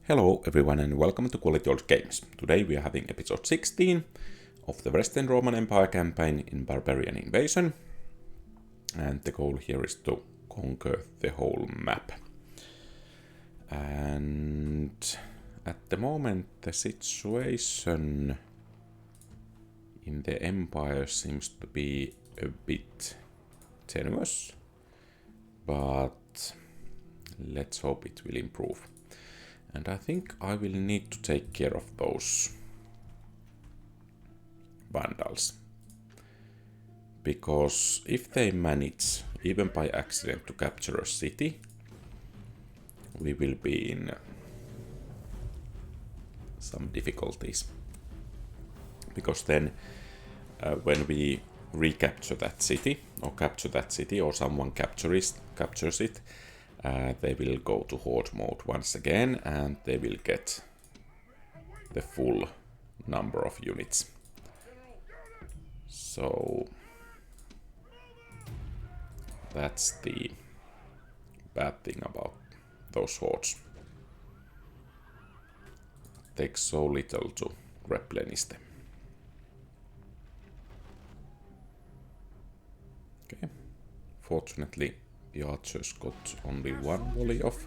Hello everyone and welcome to Quality Old Games. Today we are having episode 16 of the Western Roman Empire campaign in Barbarian Invasion. And the goal here is to conquer the whole map. And at the moment the situation in the Empire seems to be a bit tenuous. But let's hope it will improve. And I think I will need to take care of those vandals. Because if they manage, even by accident, to capture a city, we will be in some difficulties. Because then, when we recapture that city, or someone captures it, they will go to horde mode once again, and they will get the full number of units. So that's the bad thing about those hordes. It takes so little to replenish them. Okay, fortunately the archers got only one volley off.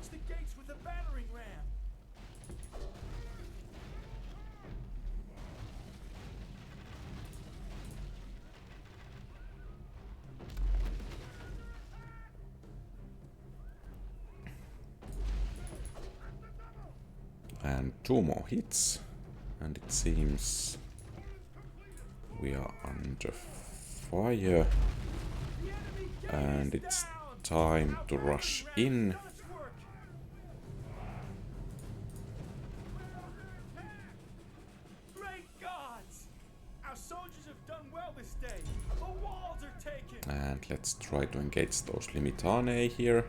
And two more hits, and it seems we are under fire, and it's time to rush in. Great gods! Our soldiers have done well this day. The walls are taken. And let's try to engage those Limitanae here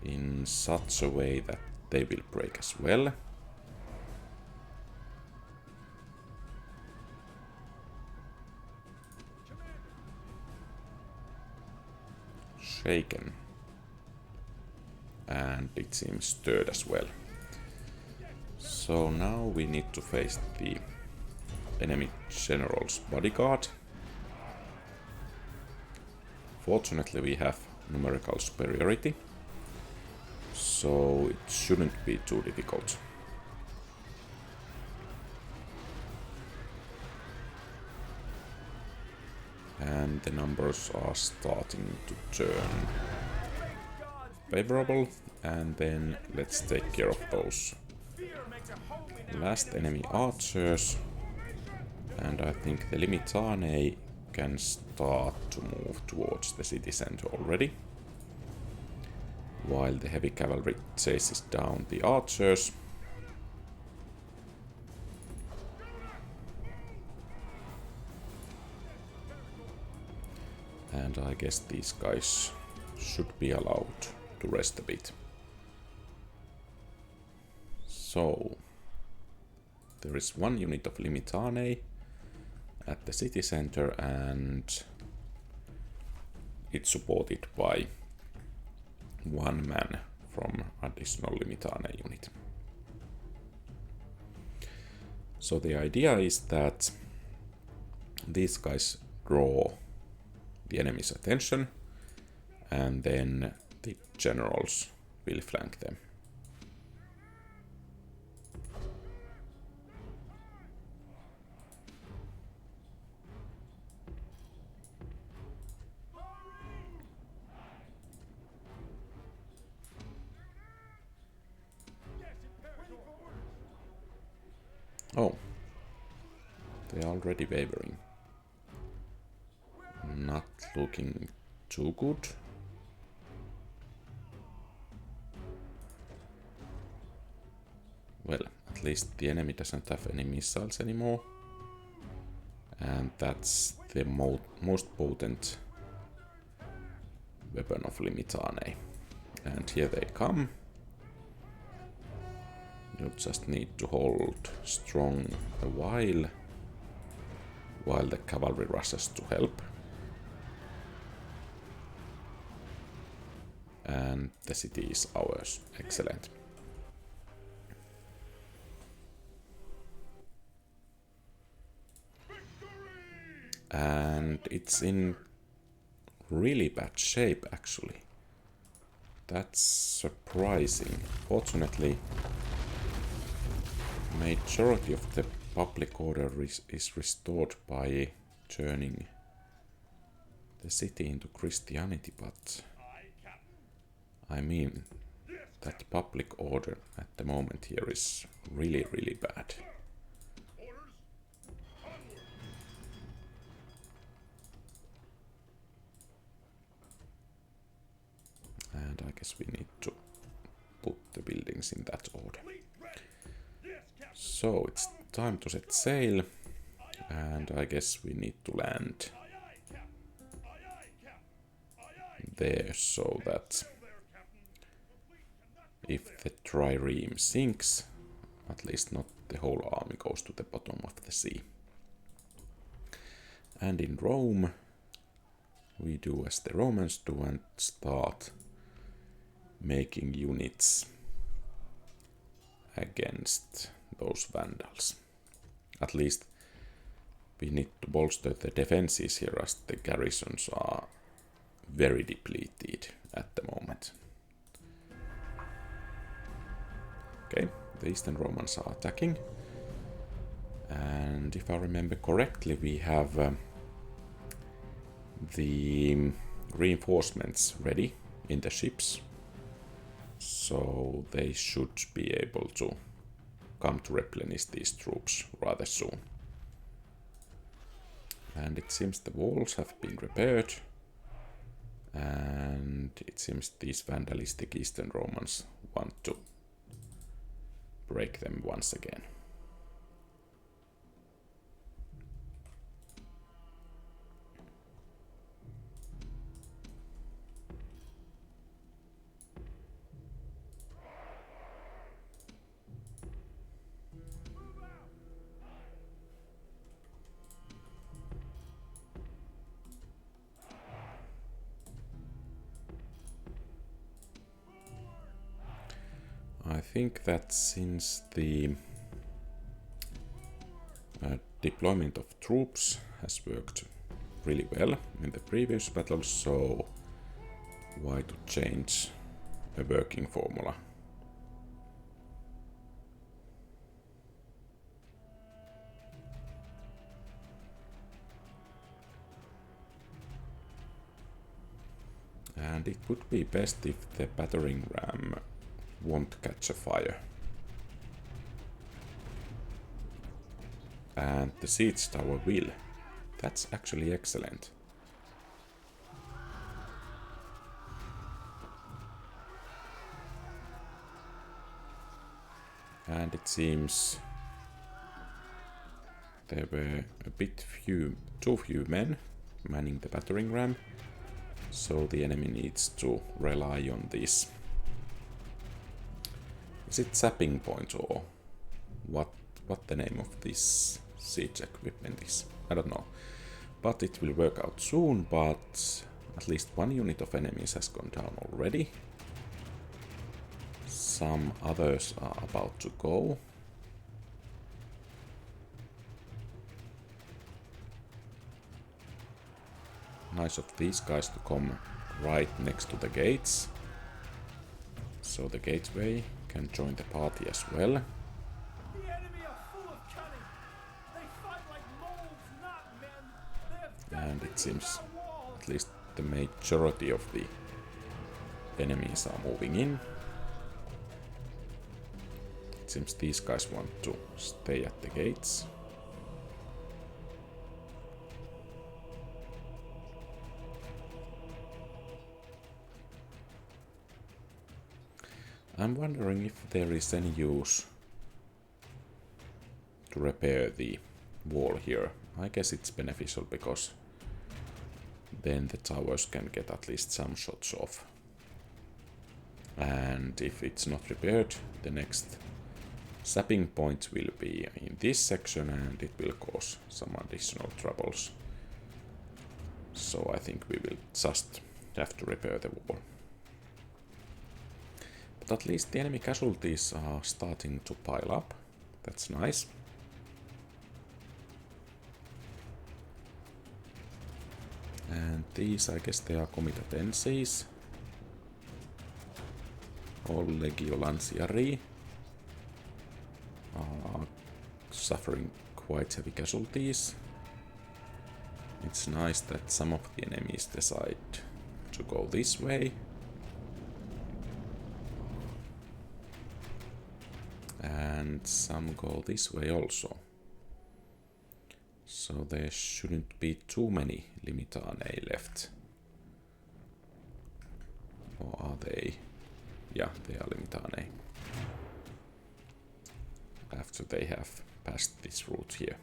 in such a way that they will break as well. Shaken. And it seems stirred as well. So now we need to face the enemy general's bodyguard. Fortunately we have numerical superiority, so it shouldn't be too difficult. And the numbers are starting to turn favorable, and then let's take care of those last enemy archers. And I think the Limitanae can start to move towards the city center already, while the heavy cavalry chases down the archers. And I guess these guys should be allowed to rest a bit. So there is one unit of Limitanae at the city center, and it's supported by one man from additional Limitanae unit. So the idea is that these guys draw the enemy's attention, and then the generals will flank them. Oh, they are already wavering. Not looking too good. Well, at least the enemy doesn't have any missiles anymore. And that's the most potent weapon of Limitanae. And here they come. You just need to hold strong a while the cavalry rushes to help. And the city is ours. Excellent. And it's in really bad shape, actually. That's surprising. Fortunately, majority of the public order is restored by turning the city into Christianity, but I mean that public order at the moment here is really, really bad. And I guess we need to put the buildings in that order. So it's time to set sail, and I guess we need to land there so that if the trireme sinks, at least not the whole army goes to the bottom of the sea. And in Rome, we do as the Romans do and start making units against those Vandals. At least we need to bolster the defenses here, as the garrisons are very depleted at the moment. Okay, the Eastern Romans are attacking. And if I remember correctly, we have the reinforcements ready in the ships. So they should be able to come to replenish these troops rather soon. And it seems the walls have been repaired. And it seems these vandalistic Eastern Romans want to break them once again. I think that since the deployment of troops has worked really well in the previous battles, so why to change a working formula? And it would be best if the battering ram won't catch a fire. And the siege tower will. That's actually excellent. And it seems there were too few men manning the battering ram, so the enemy needs to rely on this. Is it zapping point or what the name of this siege equipment is? I don't know. But it will work out soon, but at least one unit of enemies has gone down already. Some others are about to go. Nice of these guys to come right next to the gates, so the gateway can join the party as well. The enemy are full of cunning. They fight like moles, not men. They have And done it seems our walls. at least the majority of the enemies are moving in. It seems these guys want to stay at the gates. I'm wondering if there is any use to repair the wall here. I guess it's beneficial because then the towers can get at least some shots off. And if it's not repaired, the next sapping point will be in this section and it will cause some additional troubles. So I think we will just have to repair the wall. But at least the enemy casualties are starting to pile up. That's nice. And these, I guess they are comitatenses. All Legio Lanciari are suffering quite heavy casualties. It's nice that some of the enemies decide to go this way. And some go this way also. So there shouldn't be too many Limitane left. Or are they? Yeah, they are Limitane. After they have passed this route here.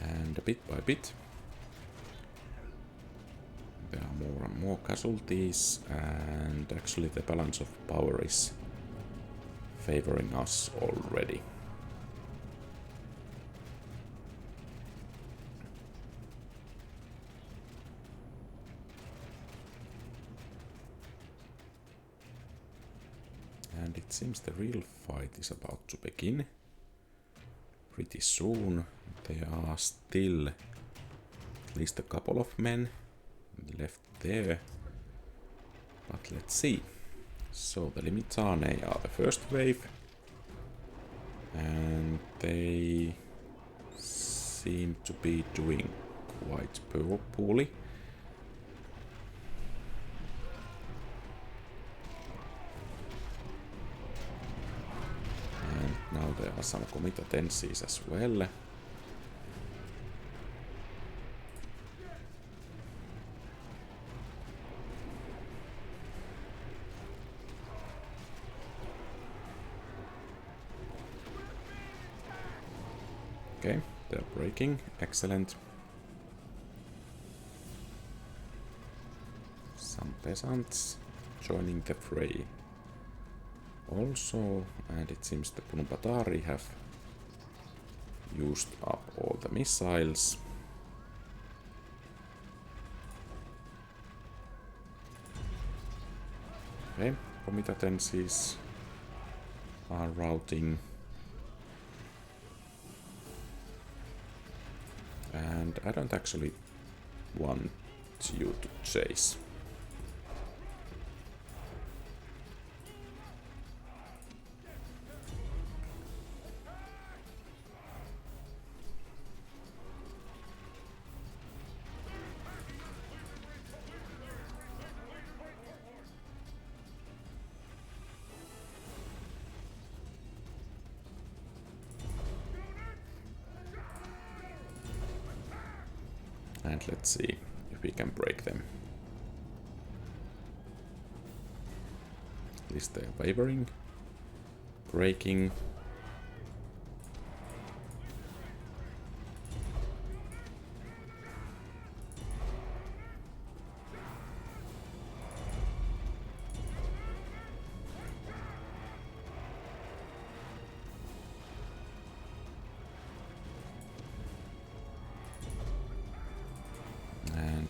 And bit by bit, there are more and more casualties, and actually the balance of power is favoring us already. And it seems the real fight is about to begin. Pretty soon. There are still at least a couple of men left there. But let's see. So the Limitane are the first wave. And they seem to be doing quite poorly. And now there are some comitatenses as well. Okay, they're breaking. Excellent. Some peasants joining the fray also, and it seems the Punupatari have used up all the missiles. Okay, comitatenses are routing. And I don't actually want you to chase. And let's see if we can break them. At least they're wavering, breaking.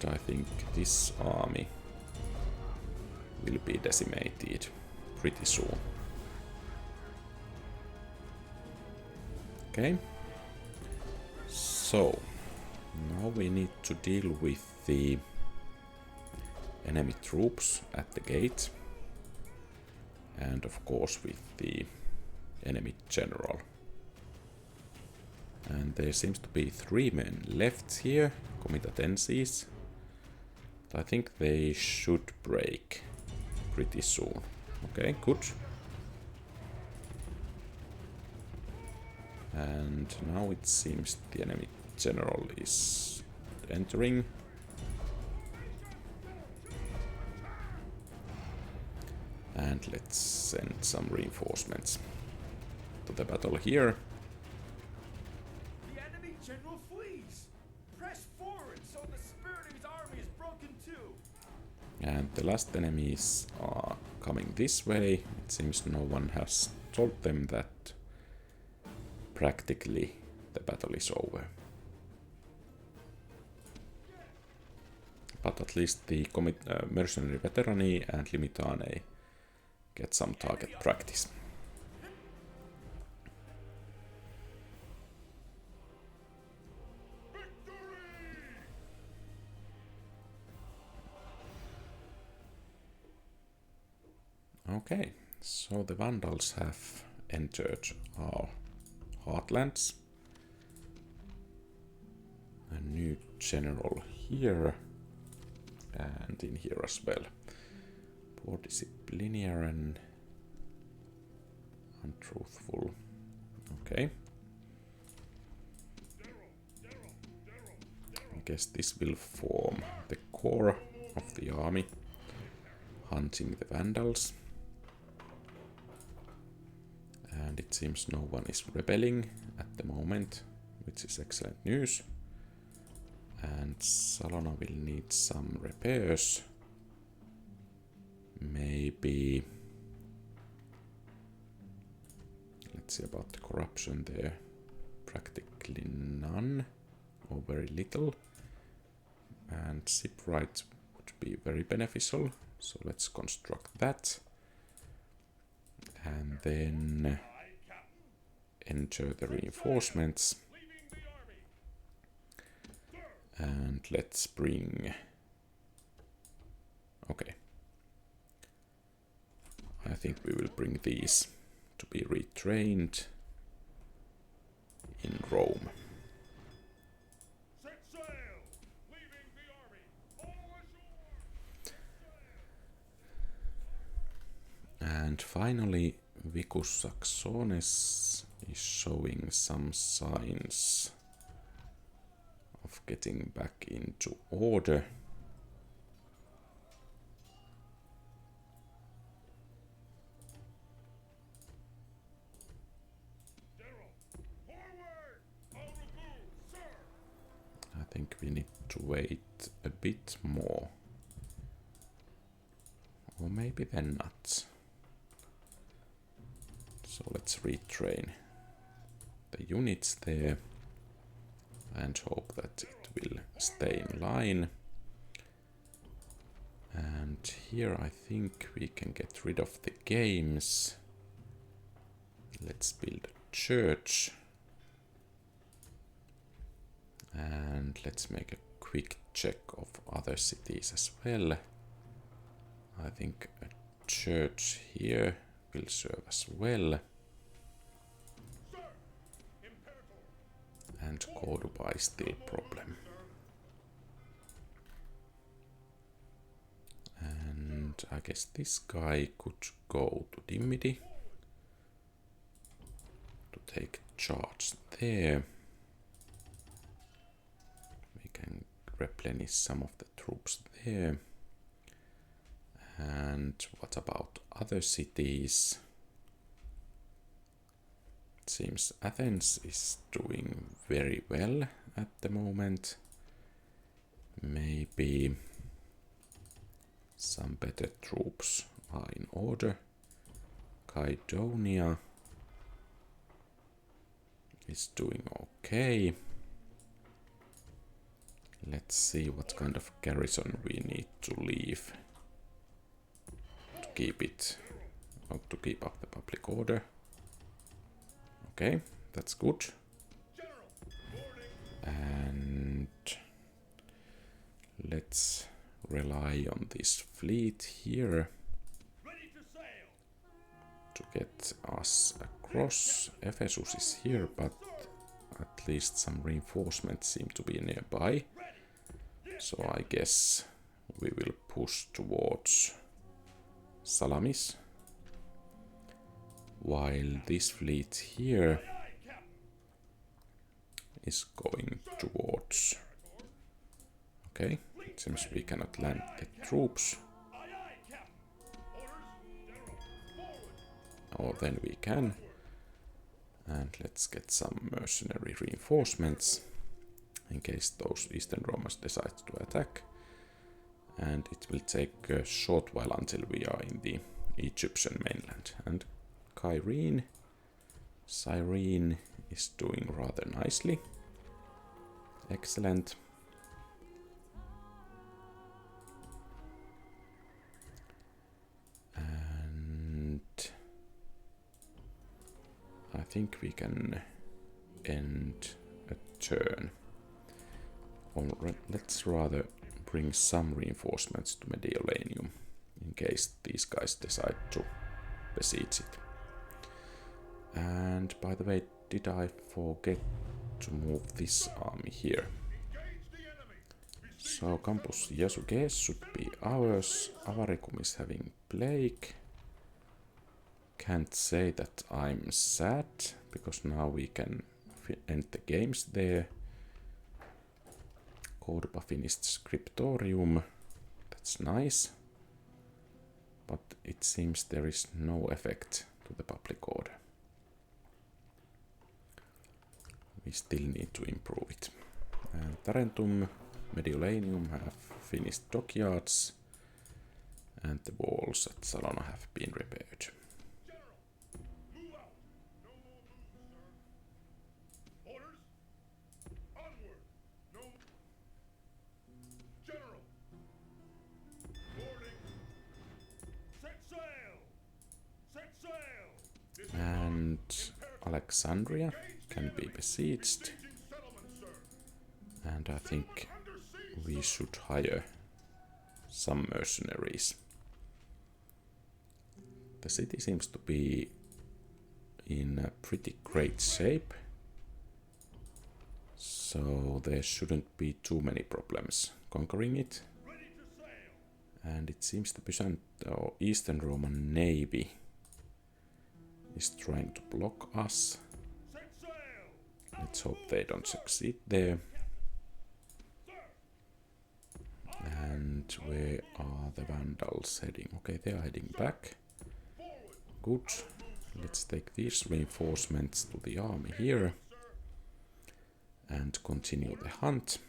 I think this army will be decimated pretty soon. Okay, so now we need to deal with the enemy troops at the gate, and of course with the enemy general. And there seems to be 3 men left here, comitatenses. I think they should break pretty soon. Okay, good. And now it seems the enemy general is entering. And let's send some reinforcements to the battle here. The enemy general flees. Press forward so the spirit of his army is broken too. And the last enemies are coming this way. It seems no one has told them that practically the battle is over. But at least the mercenary veterani and limitane get some target practice. Okay, so the Vandals have entered our heartlands. A new general here, and in here as well. Poor disciplinarian and untruthful. Okay. I guess this will form the core of the army, hunting the Vandals. And it seems no one is rebelling at the moment, which is excellent news. And Salona will need some repairs. Maybe... Let's see about the corruption there. Practically none, or very little. And shipwright would be very beneficial, so let's construct that. And then enter the reinforcements. And let's bring... Okay. I think we will bring these to be retrained in Rome. Set sail! Leaving the army! All ashore! And finally, Vicus Saxones is showing some signs of getting back into order. I think we need to wait a bit more. Or maybe then not. So let's retrain the units there and hope that it will stay in line. And here I think we can get rid of the games. Let's build a church. And let's make a quick check of other cities as well. I think a church here will serve as well. And Cordoba is still a problem. And I guess this guy could go to Dimity to take charge there. We can replenish some of the troops there. And what about other cities? It seems Athens is doing very well at the moment. Maybe some better troops are in order. Kydonia is doing okay. Let's see what kind of garrison we need to leave to keep it, or to keep up the public order. Okay, that's good. And let's rely on this fleet here to get us across. Ephesus is here, but at least some reinforcements seem to be nearby. So I guess we will push towards Salamis, while this fleet here is going towards... Okay, it seems we cannot land the troops. or then we can. And let's get some mercenary reinforcements in case those Eastern Romans decide to attack. And it will take a short while until we are in the Egyptian mainland. And Cyrene is doing rather nicely. Excellent. And I think we can end a turn. Or let's rather bring some reinforcements to Mediolanum in case these guys decide to besiege it. And by the way, did I forget to move this army here? So Campus Yasuke should be ours. Avaricum is having plague. Can't say that I'm sad, because now we can end the games there. Cordoba finished Scriptorium. That's nice. But it seems there is no effect to the public order. We still need to improve it. Tarentum, Mediolanum have finished dockyards, and the walls at Salona have been repaired. And Alexandria can be besieged. And I think we should hire some mercenaries. The city seems to be in a pretty great shape, so there shouldn't be too many problems conquering it. And it seems the Byzantine or Eastern Roman Navy is trying to block us. Let's hope they don't succeed there. And where are the Vandals heading? Okay, they are heading back. Good. Let's take these reinforcements to the army here and continue the hunt.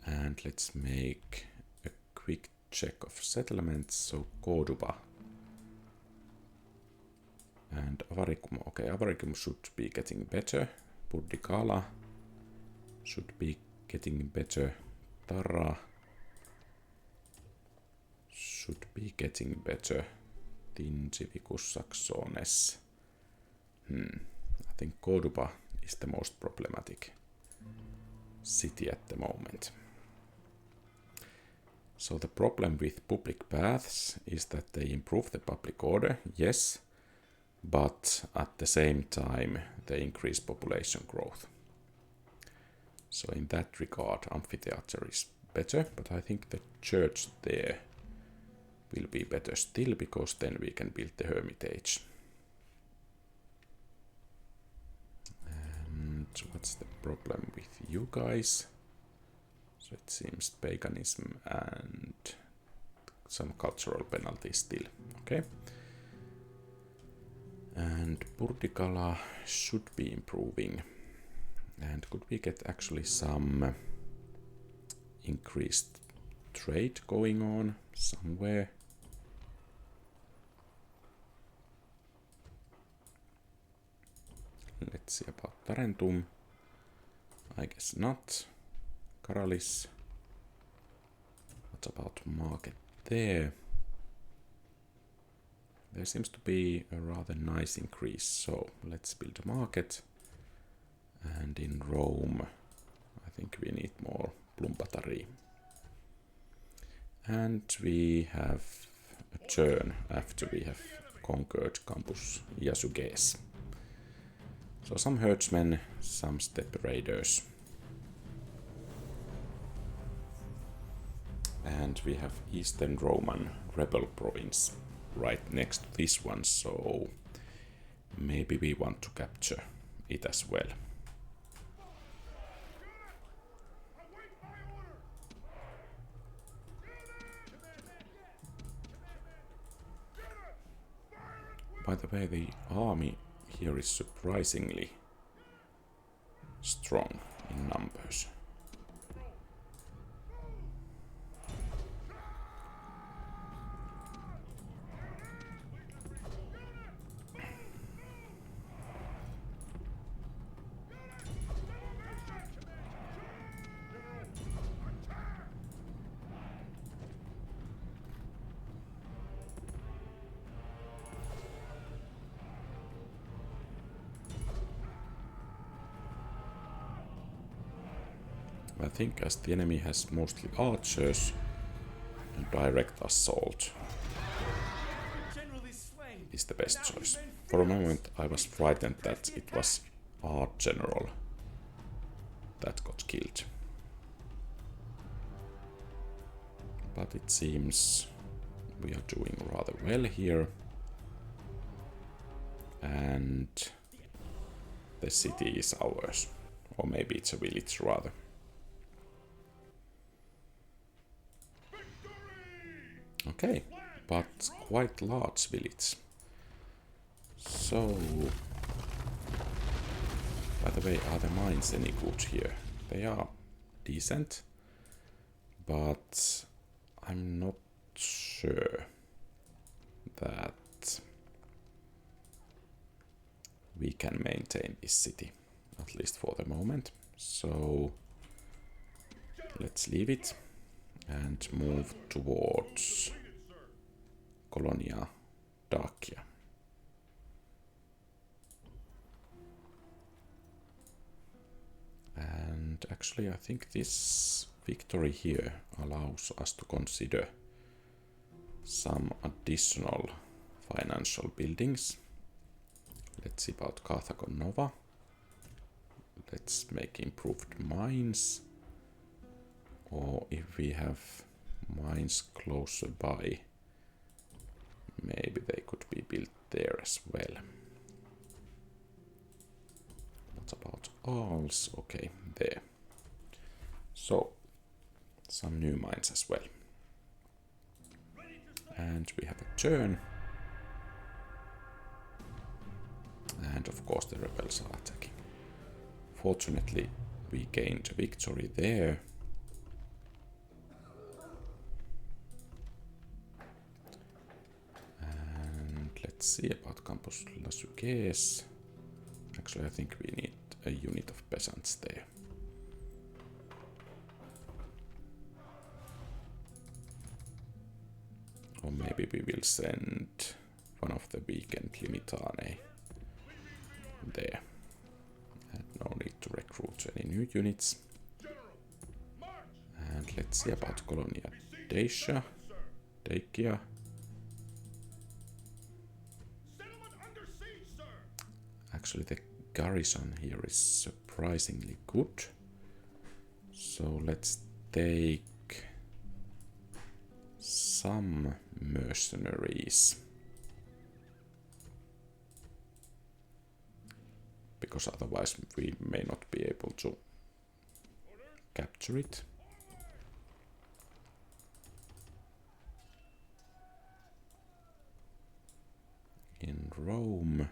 And let's make a quick check of settlements. So Cordoba and Avaricum. Okay, Avaricum should be getting better. Burdigala should be getting better. Tara should be getting better. Tingivicus Saxones. I think Cordoba is the most problematic city at the moment. So the problem with public baths is that they improve the public order, yes, but at the same time they increase population growth. So in that regard, amphitheater is better, but I think the church there will be better still, because then we can build the hermitage. And what's the problem with you guys? So it seems paganism and some cultural penalties still. Okay. And Burdigala should be improving. And could we get actually some increased trade going on somewhere? Let's see about Tarentum. I guess not. Karalis. What about market there? There seems to be a rather nice increase, so let's build a market. And in Rome, I think we need more Plumpatari. And we have a turn after we have conquered Campus Yasuges. So some herdsmen, some steppe raiders. And we have Eastern Roman rebel province right next to this one, so maybe we want to capture it as well. By the way, the army here is surprisingly strong in numbers. I think as the enemy has mostly archers, direct assault is the best choice. For a moment I was frightened that it was our general that got killed. But it seems we are doing rather well here. And the city is ours. Or maybe it's a village rather. Okay, but quite large village. So, by the way, are the mines any good here? They are decent, but I'm not sure that we can maintain this city, at least for the moment. So, let's leave it and move towards Colonia Dacia. And actually I think this victory here allows us to consider some additional financial buildings. Let's see about Carthago Nova. Let's make improved mines. Or if we have mines closer by, maybe they could be built there as well. What about Arles? Okay, there. So, some new mines as well. And we have a turn. And of course the rebels are attacking. Fortunately, we gained a victory there. And let's see about Campus Lasuques. Actually, I think we need a unit of peasants there. Or maybe we will send one of the weekend Limitane there. And no need to recruit any new units. And let's see about Colonia Dacia. Actually, the garrison here is surprisingly good. So let's take some mercenaries. Because otherwise we may not be able to capture it. In Rome.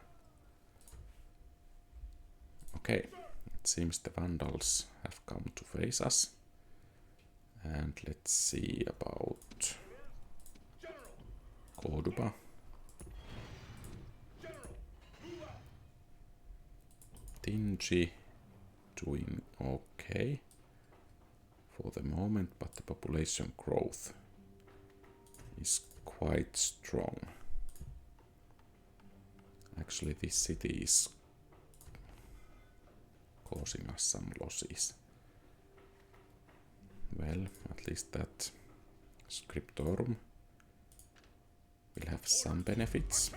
Okay, it seems the Vandals have come to face us. And let's see about Cordoba. Tingi doing okay for the moment, but the population growth is quite strong. Actually, this city is causing us some losses. Well, at least that Scriptorum will have some benefits.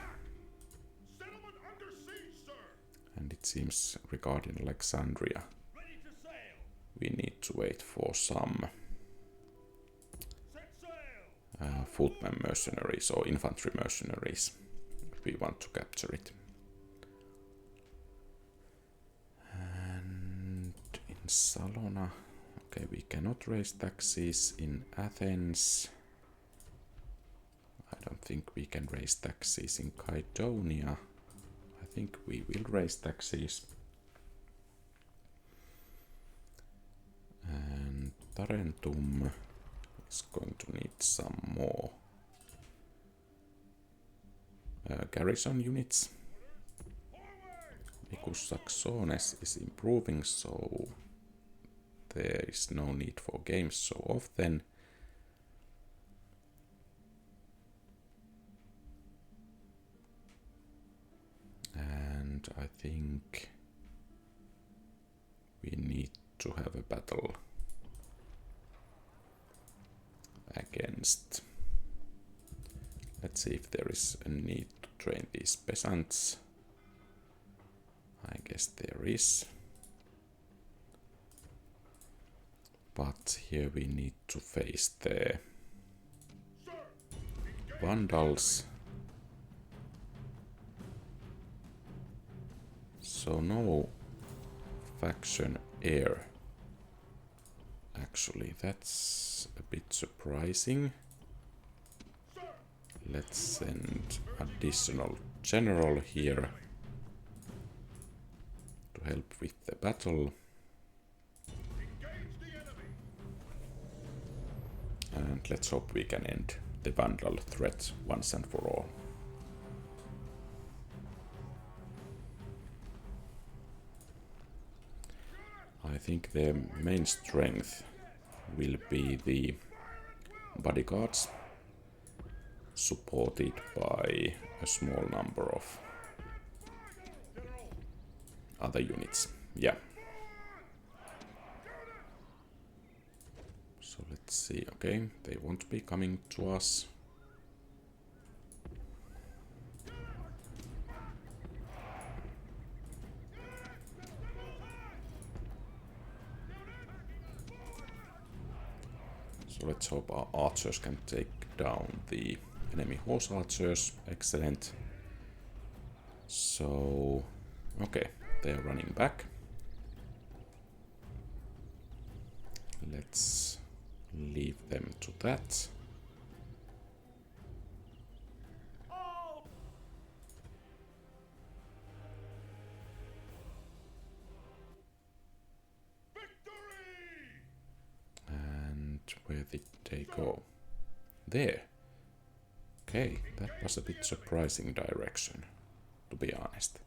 And it seems regarding Alexandria, we need to wait for some footman mercenaries or infantry mercenaries if we want to capture it. And in Salona, okay, we cannot raise taxes. In Athens, I don't think we can raise taxes in Kydonia. I think we will raise taxes. And Tarentum is going to need some more garrison units. Vicus Saxones is improving, so there is no need for games so often. And I think we need to have a battle against. Let's see if there is a need to train these peasants. I guess there is. But here we need to face the Vandals. So no faction heir. Actually, that's a bit surprising. Let's send additional general here to help with the battle. And let's hope we can end the Vandal threat once and for all. I think the main strength will be the bodyguards, supported by a small number of other units. Yeah. So let's see. Okay, they won't be coming to us. So let's hope our archers can take down the enemy horse archers. Excellent. So, okay, they're running back. Let's leave them to that. And where did they go? There. Okay, that was a bit surprising direction, to be honest.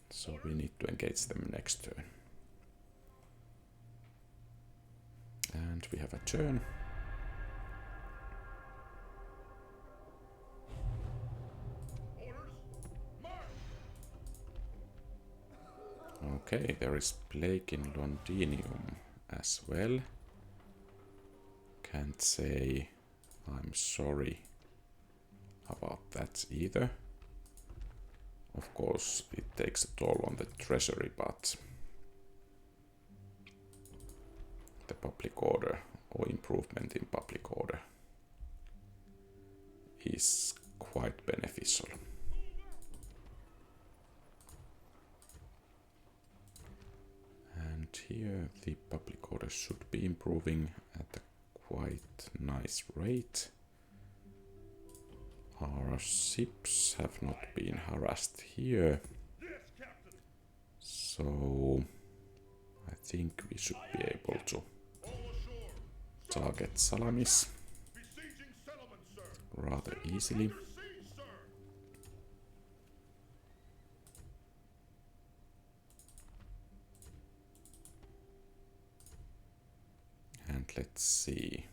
So we need to engage them next turn. And we have a turn. Okay, there is plague in Londinium as well. Can't say I'm sorry about that either. Of course, it takes a toll on the treasury, but the public order or improvement in public order is quite beneficial. And here the public order should be improving at a quite nice rate. Our ships have not been harassed here, so I think we should be able to target Salamis rather easily. And let's see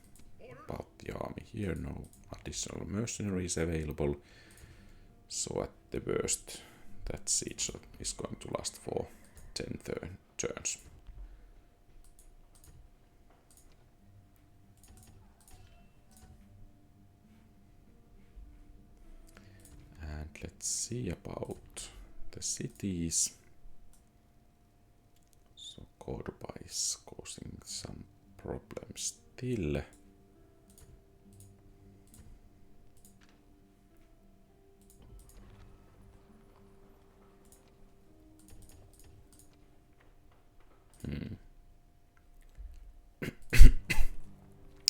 about the army here. No additional mercenaries available. So at the worst, that siege is going to last for 10 turns. And let's see about the cities. So Cordoba is causing some problems still.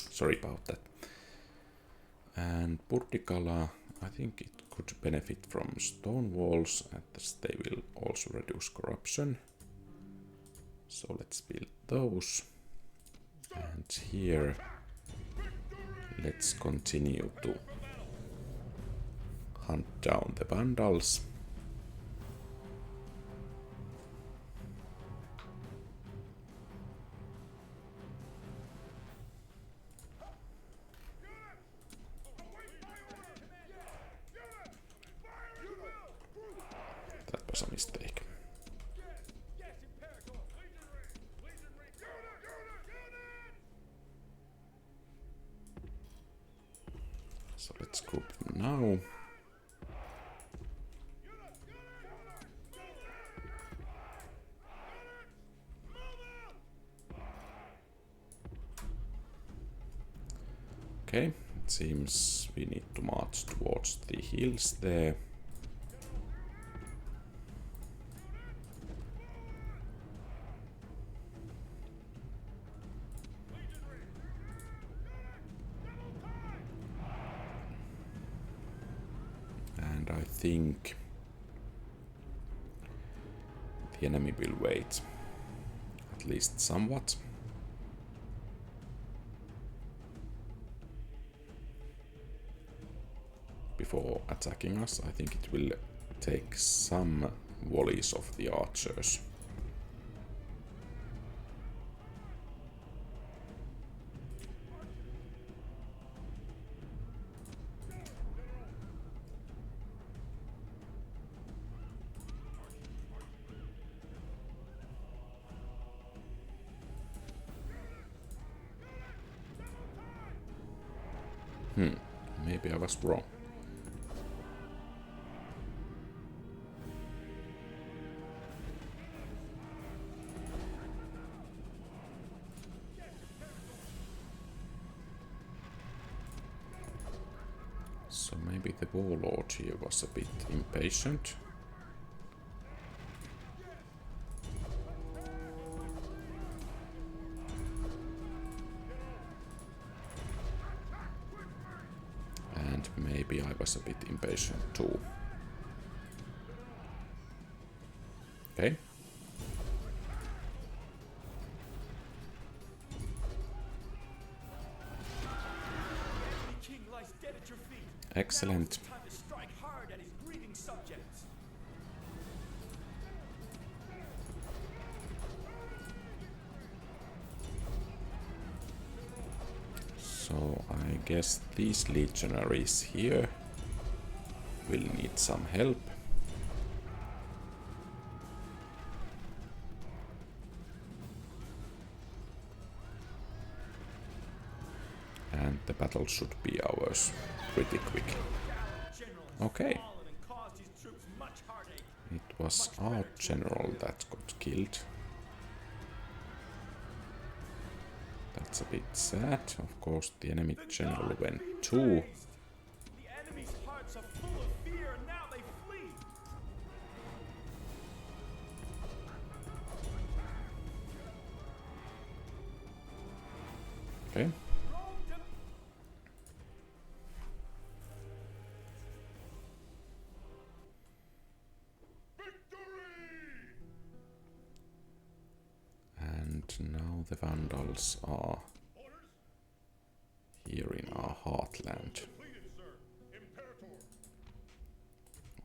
Sorry about that. And Purtikala, I think it could benefit from stone walls, as they will also reduce corruption. So let's build those. And here, let's continue to hunt down the Vandals. That was a mistake. So let's group them now. Okay, it seems we need to march towards the hills there. And I think the enemy will wait, at least somewhat. Before attacking us, I think it will take some volleys of the archers. Maybe I was wrong. So maybe the warlord here was a bit impatient. And maybe I was a bit impatient too. Okay. Excellent. So I guess these legionaries here will need some help. And the battle should be ours pretty quickly. Okay. It was our general that got killed. That's a bit sad. Of course, the enemy general went too. Okay. And now the Vandals are here in our heartland.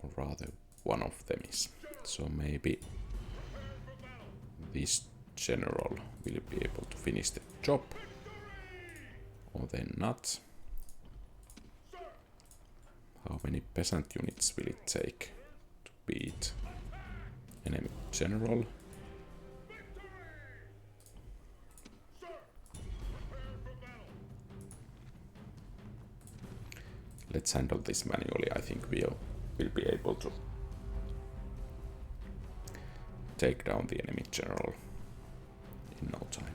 Or rather, one of them is. So maybe this general will be able to finish the job. Or then not. How many peasant units will it take to beat enemy general? Let's handle this manually. I think we'll be able to take down the enemy general in no time.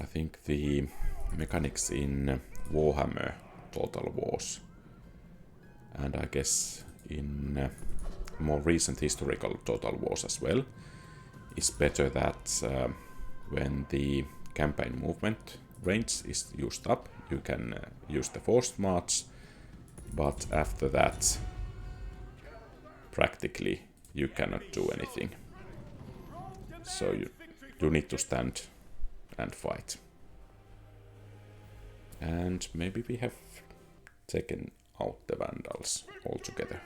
I think the mechanics in Warhammer Total Wars, and I guess in more recent historical Total Wars as well, is better that when the campaign movement range is used up, you can use the forced march, but after that, practically, you cannot do anything. So you need to stand and fight. And maybe we have taken out the Vandals altogether.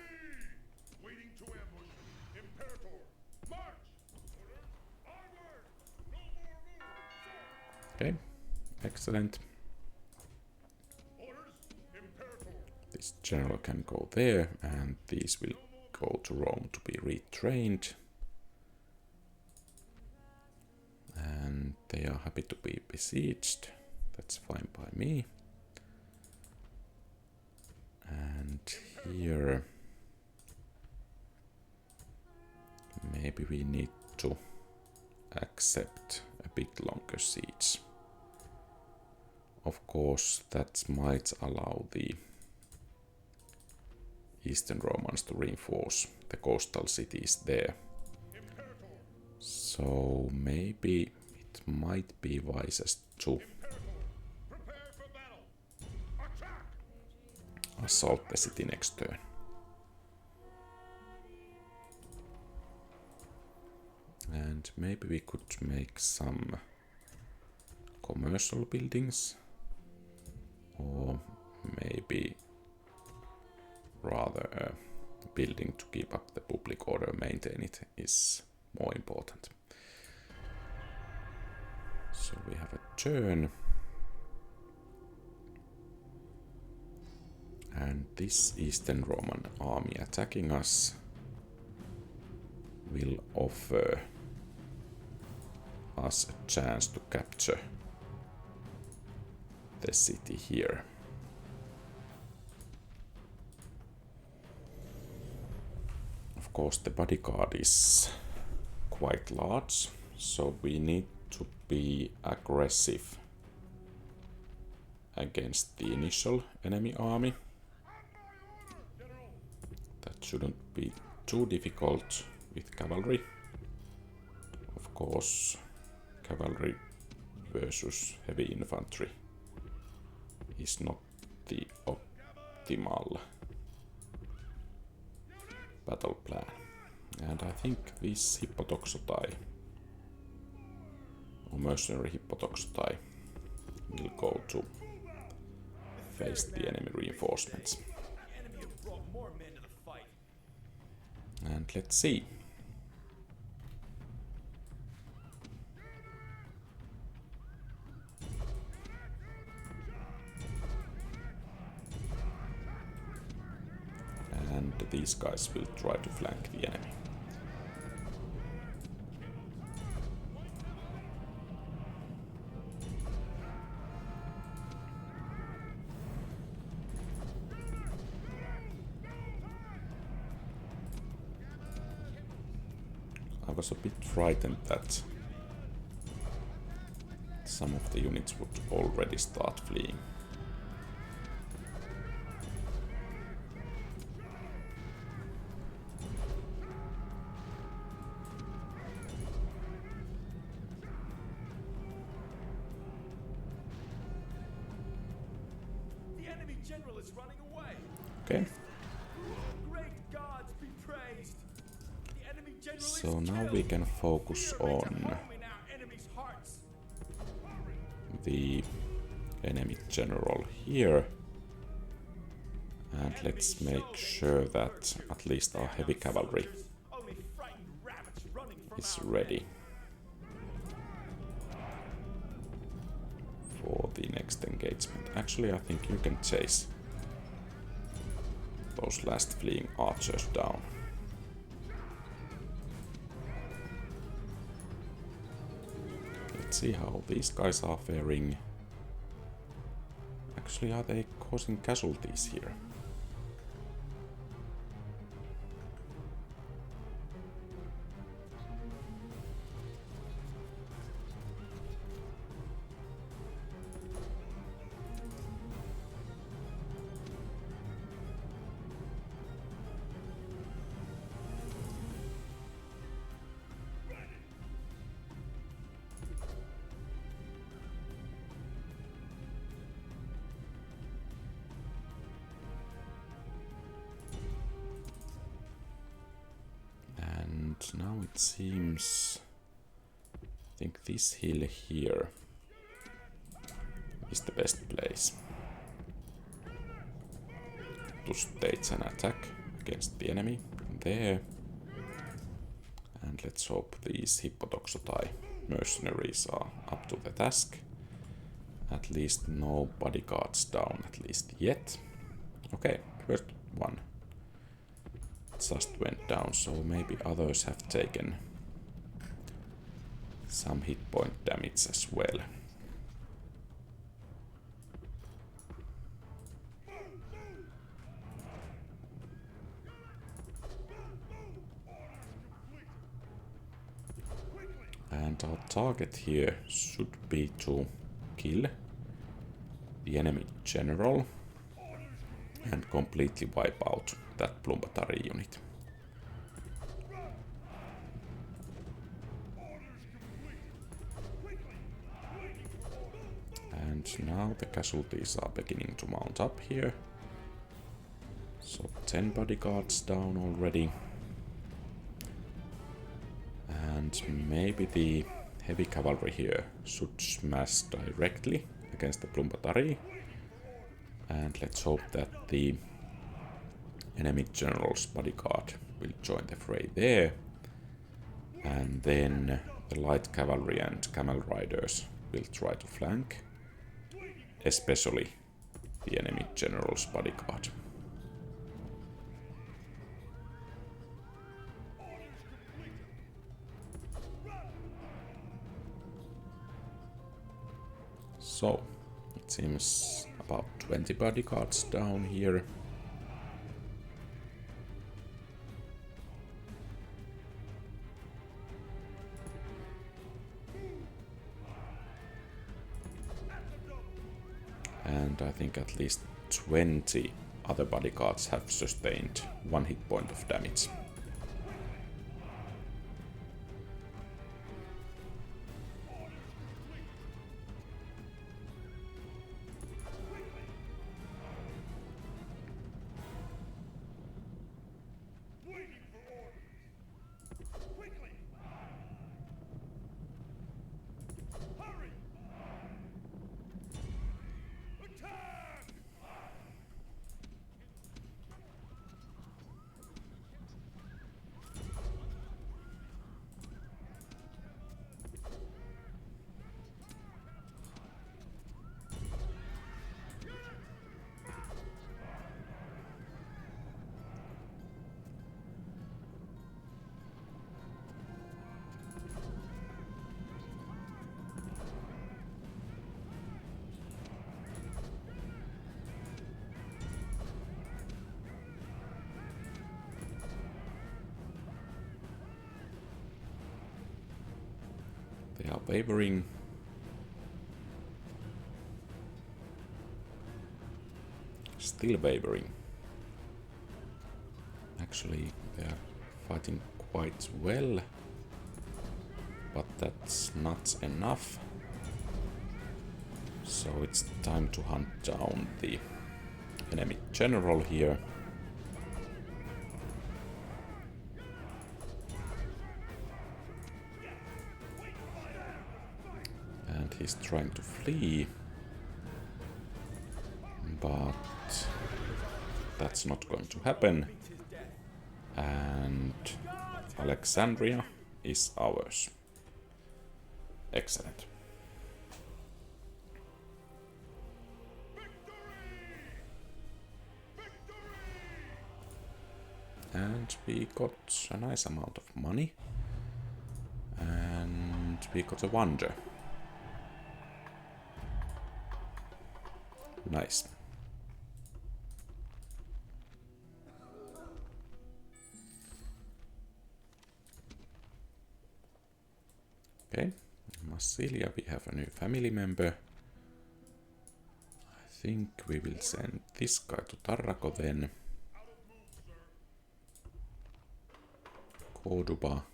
Okay, excellent. This general can go there, and these will go to Rome to be retrained. And they are happy to be besieged. That's fine by me. And here, maybe we need to accept a bit longer siege. Of course, that might allow the Eastern Romans to reinforce the coastal cities there. So maybe it might be wisest to assault the city next turn. And maybe we could make some commercial buildings, or maybe rather a building to keep up the public order, maintain it, is more important. So we have a turn. And this Eastern Roman army attacking us will offer us a chance to capture the city here. Of course, the bodyguard is quite large, so we need to be aggressive against the initial enemy army. That shouldn't be too difficult with cavalry. Of course, cavalry versus heavy infantry is not the optimal battle plan. And I think this Hippotoxotai, or mercenary Hippotoxotai, will go to face the enemy reinforcements. And let's see. And these guys will try to flank the enemy. I was a bit frightened that some of the units would already start fleeing. The enemy general is running away. Okay. Great gods be praised. The enemy general So is now killed. we can focus We are ready to on home in our enemy's hearts. the enemy general here. And let's make sure that at least our heavy cavalry Only frightened rabbits running from is our ready for the next engagement. Actually, I think you can chase those last fleeing archers down. Let's see how these guys are faring. Actually, are they causing casualties here? And now it seems... I think this hill here is the best place to stage an attack against the enemy. There. And let's hope these Hippotoxotai mercenaries are up to the task. At least no bodyguards down, at least yet. Okay, first one just went down, so maybe others have taken some hit point damage as well. And our target here should be to kill the enemy general and completely wipe out that Plumbatari unit. And now the casualties are beginning to mount up here. So 10 bodyguards down already. And maybe the heavy cavalry here should smash directly against the Plumbatari. And let's hope that the enemy general's bodyguard will join the fray there. And then the light cavalry and camel riders will try to flank, especially the enemy general's bodyguard. So, it seems about 20 bodyguards down here. And I think at least 20 other bodyguards have sustained 1 hit point of damage. They are wavering. Still wavering. Actually, they are fighting quite well, but that's not enough. So it's time to hunt down the enemy general here. And he's trying to flee, but that's not going to happen. And Alexandria is ours. Excellent. And we got a nice amount of money. And we got a wonder. Nice. Okay, in Massilia we have a new family member. I think we will send this guy to Tarraco then. Cordoba.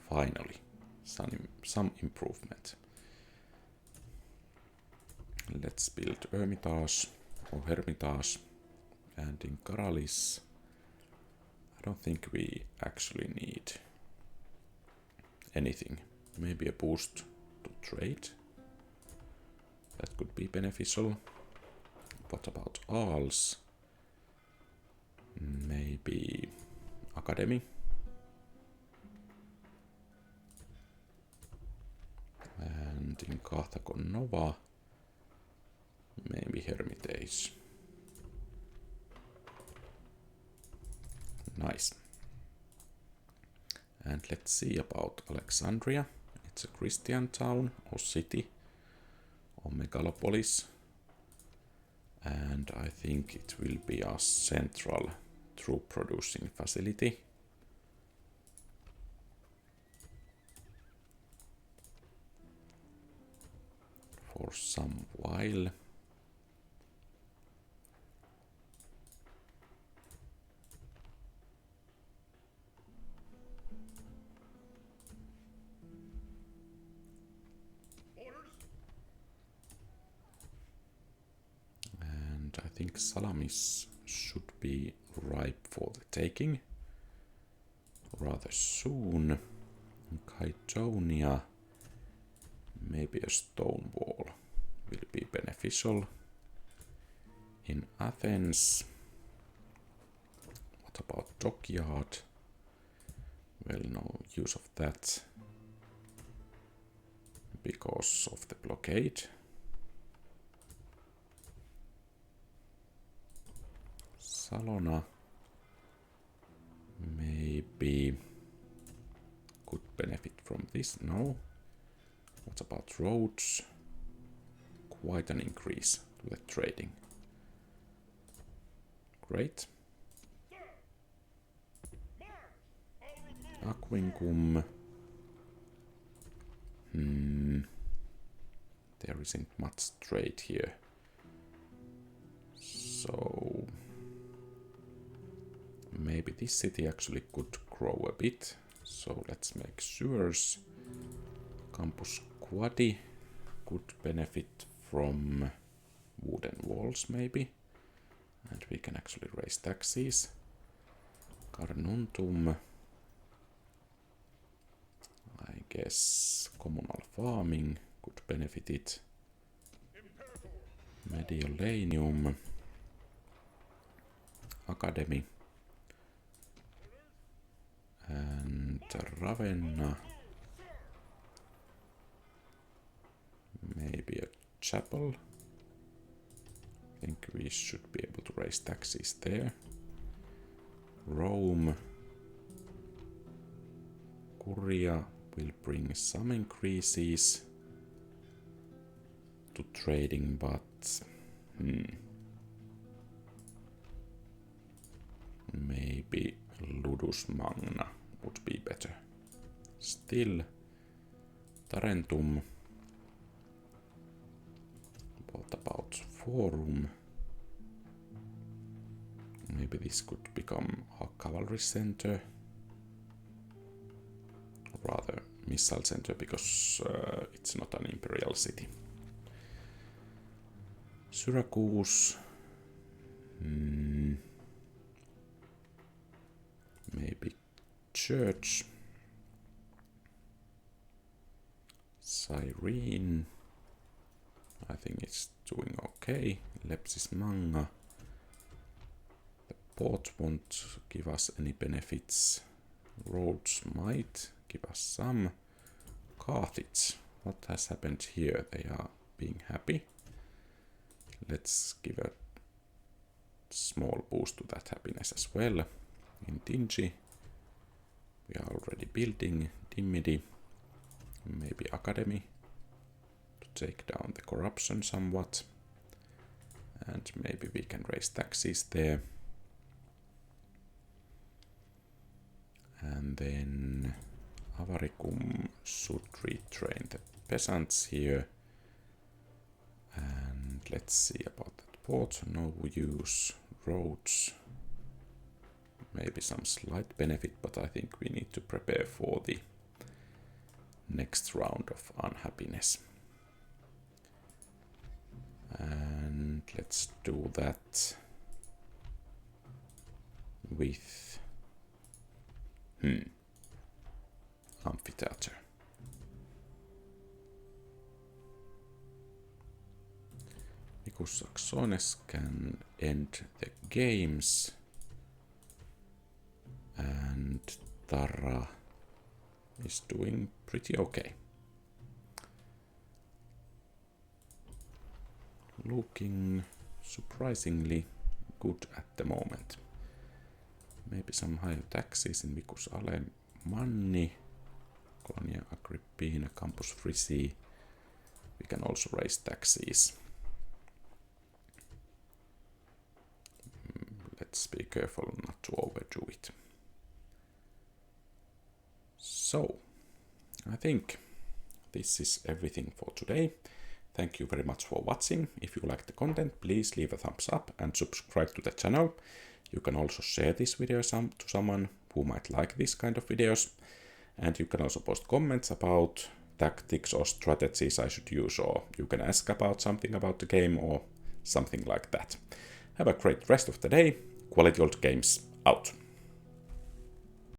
Finally, some improvement. Let's build Hermitage or Hermitage, and in Karalis don't think we actually need anything. Maybe a boost to trade. That could be beneficial. What about Aals? Maybe Academy. And in Carthago Nova, maybe Hermitage. Nice. And let's see about Alexandria. It's a Christian town or city or megalopolis. And I think it will be a central troop producing facility. For some while. And I think Salamis should be ripe for the taking rather soon. Kytonia, maybe a stone wall will be beneficial. In Athens, what about dockyard? Well, no use of that because of the blockade. Salona, maybe could benefit from this. No. What about roads? Quite an increase to the trading. Great. Aquincum. There isn't much trade here. So maybe this city actually could grow a bit. So let's make sewers. Campus Quadi could benefit from wooden walls maybe. And we can actually raise taxes. Carnuntum. I guess communal farming could benefit it. Mediolanium. Academy. And Ravenna. Maybe a chapel. I think we should be able to raise taxes there. Rome. Curia will bring some increases to trading, but maybe Ludus Magna would be better. Still, Tarentum. What about Forum? Maybe this could become a cavalry center. Rather missile center because it's not an imperial city. Syracuse. Maybe church. Cyrene. I think it's doing okay. Lepsis Manga. The port won't give us any benefits. Roads might give us some. Carthage. What has happened here? They are being happy. Let's give a small boost to that happiness as well. In Dingy, we are already building Dimidi, maybe Academy, to take down the corruption somewhat. And maybe we can raise taxes there. And then Avaricum should retrain the peasants here. And let's see about that port. No use. Roads. Maybe some slight benefit, but I think we need to prepare for the next round of unhappiness. And let's do that with Amphitheater. Vicus Saxones can end the games. And Tara is doing pretty okay. Looking surprisingly good at the moment. Maybe some higher taxes in Vicus Alemanni, Colonia Agrippina, Campus Frisi. We can also raise taxes. Let's be careful not to overdo it. So, I think this is everything for today. Thank you very much for watching. If you like the content, please leave a thumbs up and subscribe to the channel. You can also share this video to someone who might like this kind of videos. And you can also post comments about tactics or strategies I should use, or you can ask about something about the game or something like that. Have a great rest of the day. Quality Old Games out.